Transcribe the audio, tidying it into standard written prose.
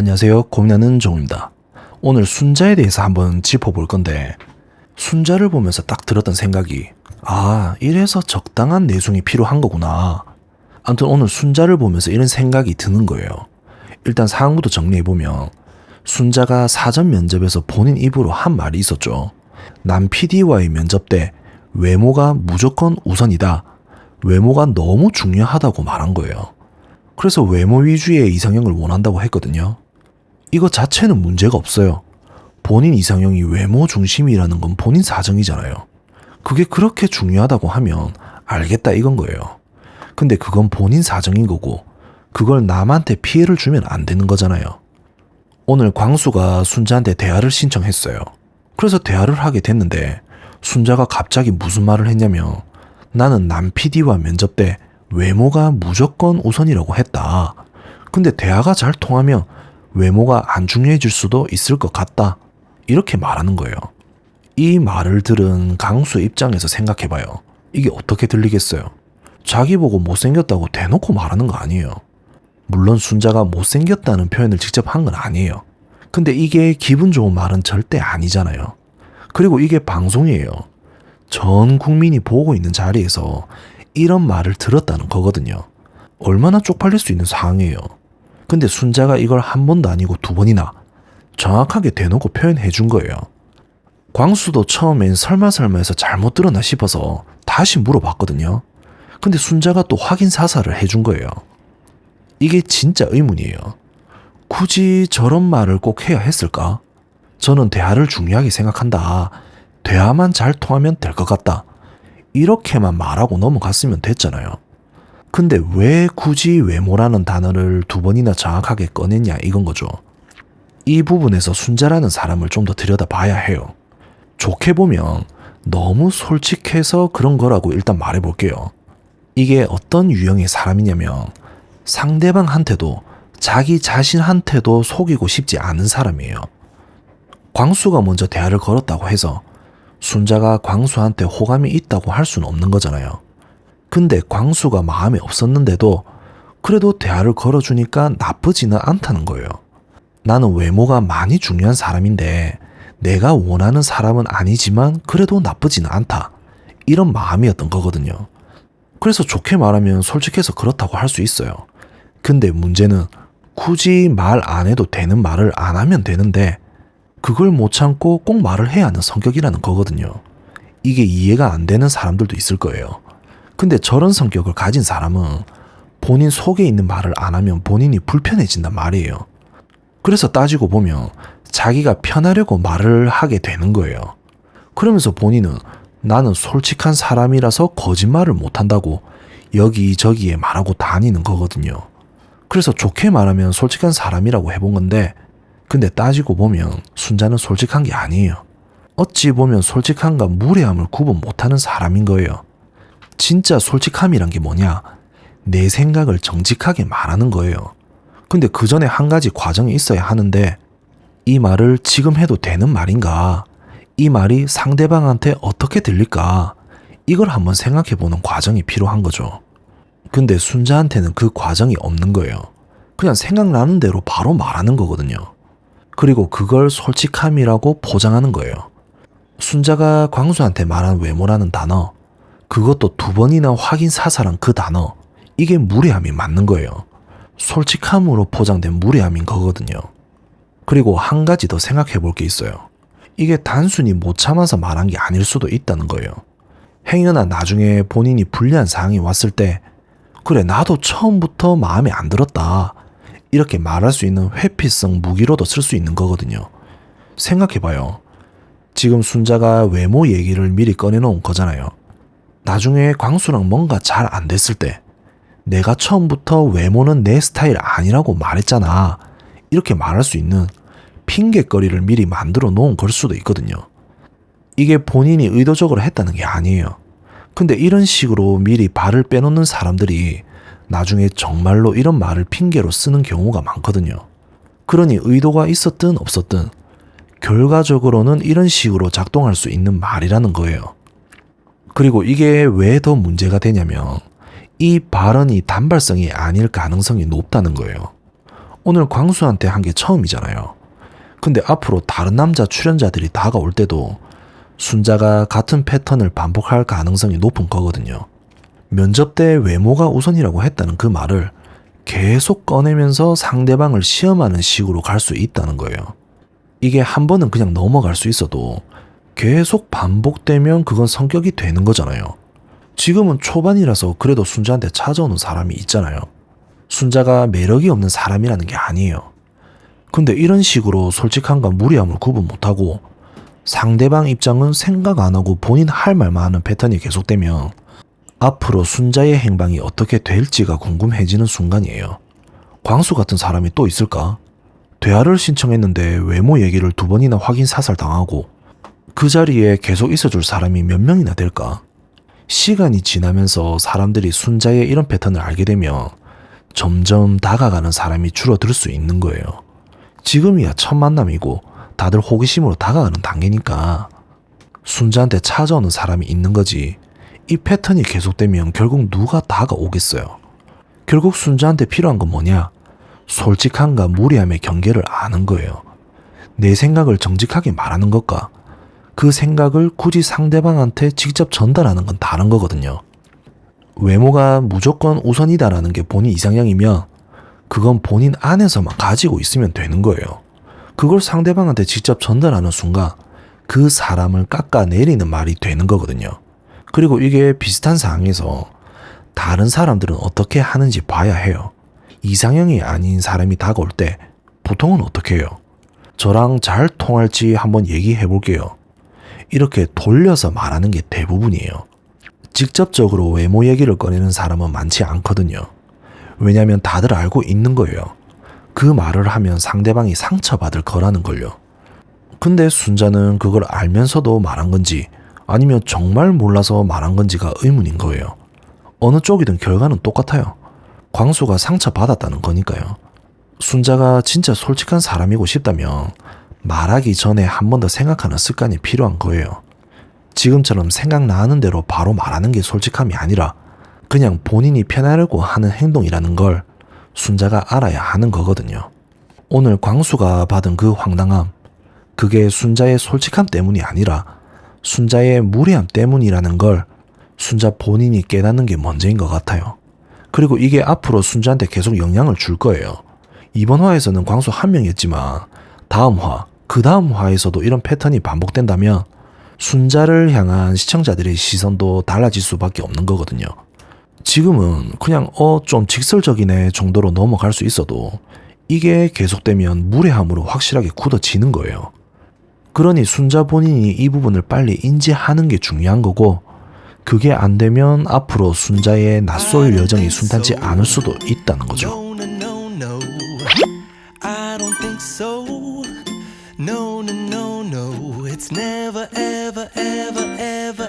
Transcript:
안녕하세요. 고민하는 종입니다. 오늘 순자에 대해서 한번 짚어볼 건데, 순자를 보면서 딱 들었던 생각이, 이래서 적당한 내숭이 필요한 거구나. 아무튼 오늘 순자를 보면서 이런 생각이 드는 거예요. 일단 상황부터 정리해보면, 순자가 사전 면접에서 본인 입으로 한 말이 있었죠. 남 PD와의 면접 때 외모가 무조건 우선이다. 외모가 너무 중요하다고 말한 거예요. 그래서 외모 위주의 이상형을 원한다고 했거든요. 이거 자체는 문제가 없어요. 본인 이상형이 외모 중심이라는 건 본인 사정이잖아요. 그게 그렇게 중요하다고 하면 알겠다 이건 거예요. 근데 그건 본인 사정인 거고 그걸 남한테 피해를 주면 안 되는 거잖아요. 오늘 광수가 순자한테 대화를 신청했어요. 그래서 대화를 하게 됐는데 순자가 갑자기 무슨 말을 했냐면 나는 남 PD와 면접 때 외모가 무조건 우선이라고 했다. 근데 대화가 잘 통하면 외모가 안 중요해질 수도 있을 것 같다. 이렇게 말하는 거예요. 이 말을 들은 강수 입장에서 생각해봐요. 이게 어떻게 들리겠어요? 자기 보고 못생겼다고 대놓고 말하는 거 아니에요. 물론 순자가 못생겼다는 표현을 직접 한 건 아니에요. 근데 이게 기분 좋은 말은 절대 아니잖아요. 그리고 이게 방송이에요. 전 국민이 보고 있는 자리에서 이런 말을 들었다는 거거든요. 얼마나 쪽팔릴 수 있는 상황이에요. 근데 순자가 이걸 한 번도 아니고 두 번이나 정확하게 대놓고 표현해 준 거예요. 광수도 처음엔 설마 해서 잘못 들었나 싶어서 다시 물어봤거든요. 근데 순자가 또 확인 사살을 해준 거예요. 이게 진짜 의문이에요. 굳이 저런 말을 꼭 해야 했을까? 저는 대화를 중요하게 생각한다. 대화만 잘 통하면 될 것 같다. 이렇게만 말하고 넘어갔으면 됐잖아요. 근데 왜 굳이 외모라는 단어를 두 번이나 정확하게 꺼냈냐 이건 거죠. 이 부분에서 순자라는 사람을 좀 더 들여다봐야 해요. 좋게 보면 너무 솔직해서 그런 거라고 일단 말해볼게요. 이게 어떤 유형의 사람이냐면 상대방한테도 자기 자신한테도 속이고 싶지 않은 사람이에요. 광수가 먼저 대화를 걸었다고 해서 순자가 광수한테 호감이 있다고 할 수는 없는 거잖아요. 근데 광수가 마음에 없었는데도 그래도 대화를 걸어주니까 나쁘지는 않다는 거예요. 나는 외모가 많이 중요한 사람인데 내가 원하는 사람은 아니지만 그래도 나쁘지는 않다. 이런 마음이었던 거거든요. 그래서 좋게 말하면 솔직해서 그렇다고 할 수 있어요. 근데 문제는 굳이 말 안 해도 되는 말을 안 하면 되는데 그걸 못 참고 꼭 말을 해야 하는 성격이라는 거거든요. 이게 이해가 안 되는 사람들도 있을 거예요. 근데 저런 성격을 가진 사람은 본인 속에 있는 말을 안 하면 본인이 불편해진단 말이에요. 그래서 따지고 보면 자기가 편하려고 말을 하게 되는 거예요. 그러면서 본인은 나는 솔직한 사람이라서 거짓말을 못한다고 여기저기에 말하고 다니는 거거든요. 그래서 좋게 말하면 솔직한 사람이라고 해본 건데 근데 따지고 보면 순자는 솔직한 게 아니에요. 어찌 보면 솔직함과 무례함을 구분 못하는 사람인 거예요. 진짜 솔직함이란 게 뭐냐? 내 생각을 정직하게 말하는 거예요. 근데 그 전에 한 가지 과정이 있어야 하는데 이 말을 지금 해도 되는 말인가? 이 말이 상대방한테 어떻게 들릴까? 이걸 한번 생각해보는 과정이 필요한 거죠. 근데 순자한테는 그 과정이 없는 거예요. 그냥 생각나는 대로 바로 말하는 거거든요. 그리고 그걸 솔직함이라고 포장하는 거예요. 순자가 광수한테 말한 외모라는 단어, 그것도 두 번이나 확인 사살한 그 단어, 이게 무례함이 맞는 거예요. 솔직함으로 포장된 무례함인 거거든요. 그리고 한 가지 더 생각해 볼 게 있어요. 이게 단순히 못 참아서 말한 게 아닐 수도 있다는 거예요. 행여나 나중에 본인이 불리한 상황이 왔을 때 그래 나도 처음부터 마음에 안 들었다. 이렇게 말할 수 있는 회피성 무기로도 쓸 수 있는 거거든요. 생각해봐요. 지금 순자가 외모 얘기를 미리 꺼내놓은 거잖아요. 나중에 광수랑 뭔가 잘 안 됐을 때 내가 처음부터 외모는 내 스타일 아니라고 말했잖아. 이렇게 말할 수 있는 핑계거리를 미리 만들어 놓은 걸 수도 있거든요. 이게 본인이 의도적으로 했다는 게 아니에요. 근데 이런 식으로 미리 발을 빼놓는 사람들이 나중에 정말로 이런 말을 핑계로 쓰는 경우가 많거든요. 그러니 의도가 있었든 없었든 결과적으로는 이런 식으로 작동할 수 있는 말이라는 거예요. 그리고 이게 왜 더 문제가 되냐면 이 발언이 단발성이 아닐 가능성이 높다는 거예요. 오늘 광수한테 한 게 처음이잖아요. 근데 앞으로 다른 남자 출연자들이 다가올 때도 순자가 같은 패턴을 반복할 가능성이 높은 거거든요. 면접 때 외모가 우선이라고 했다는 그 말을 계속 꺼내면서 상대방을 시험하는 식으로 갈 수 있다는 거예요. 이게 한 번은 그냥 넘어갈 수 있어도 계속 반복되면 그건 성격이 되는 거잖아요. 지금은 초반이라서 그래도 순자한테 찾아오는 사람이 있잖아요. 순자가 매력이 없는 사람이라는 게 아니에요. 근데 이런 식으로 솔직함과 무리함을 구분 못하고 상대방 입장은 생각 안 하고 본인 할 말만 하는 패턴이 계속되면 앞으로 순자의 행방이 어떻게 될지가 궁금해지는 순간이에요. 광수 같은 사람이 또 있을까? 대화를 신청했는데 외모 얘기를 2번이나 확인 사살 당하고 그 자리에 계속 있어줄 사람이 몇 명이나 될까? 시간이 지나면서 사람들이 순자의 이런 패턴을 알게 되면 점점 다가가는 사람이 줄어들 수 있는 거예요. 지금이야 첫 만남이고 다들 호기심으로 다가가는 단계니까 순자한테 찾아오는 사람이 있는 거지. 이 패턴이 계속되면 결국 누가 다가오겠어요. 결국 순자한테 필요한 건 뭐냐? 솔직함과 무리함의 경계를 아는 거예요. 내 생각을 정직하게 말하는 것과 그 생각을 굳이 상대방한테 직접 전달하는 건 다른 거거든요. 외모가 무조건 우선이다라는 게 본인 이상형이면 그건 본인 안에서만 가지고 있으면 되는 거예요. 그걸 상대방한테 직접 전달하는 순간 그 사람을 깎아내리는 말이 되는 거거든요. 그리고 이게 비슷한 상황에서 다른 사람들은 어떻게 하는지 봐야 해요. 이상형이 아닌 사람이 다가올 때 보통은 어떻게 해요? 저랑 잘 통할지 한번 얘기해 볼게요. 이렇게 돌려서 말하는 게 대부분이에요. 직접적으로 외모 얘기를 꺼내는 사람은 많지 않거든요. 왜냐면 다들 알고 있는 거예요. 그 말을 하면 상대방이 상처받을 거라는 걸요. 근데 순자는 그걸 알면서도 말한 건지 아니면 정말 몰라서 말한 건지가 의문인 거예요. 어느 쪽이든 결과는 똑같아요. 광수가 상처받았다는 거니까요. 순자가 진짜 솔직한 사람이고 싶다면 말하기 전에 한 번 더 생각하는 습관이 필요한 거예요. 지금처럼 생각나는 대로 바로 말하는 게 솔직함이 아니라 그냥 본인이 편하려고 하는 행동이라는 걸 순자가 알아야 하는 거거든요. 오늘 광수가 받은 그 황당함, 그게 순자의 솔직함 때문이 아니라 순자의 무례함 때문이라는 걸 순자 본인이 깨닫는 게 먼저인 것 같아요. 그리고 이게 앞으로 순자한테 계속 영향을 줄 거예요. 이번 화에서는 광수 한 명이었지만 다음 화, 그 다음 화에서도 이런 패턴이 반복된다면 순자를 향한 시청자들의 시선도 달라질 수밖에 없는 거거든요. 지금은 그냥 좀 직설적이네 정도로 넘어갈 수 있어도 이게 계속되면 무례함으로 확실하게 굳어지는 거예요. 그러니 순자 본인이 이 부분을 빨리 인지하는 게 중요한 거고 그게 안 되면 앞으로 순자의 낯설 여정이 순탄치 않을 수도 있다는 거죠. No, no, no, no, it's never, ever, ever, ever,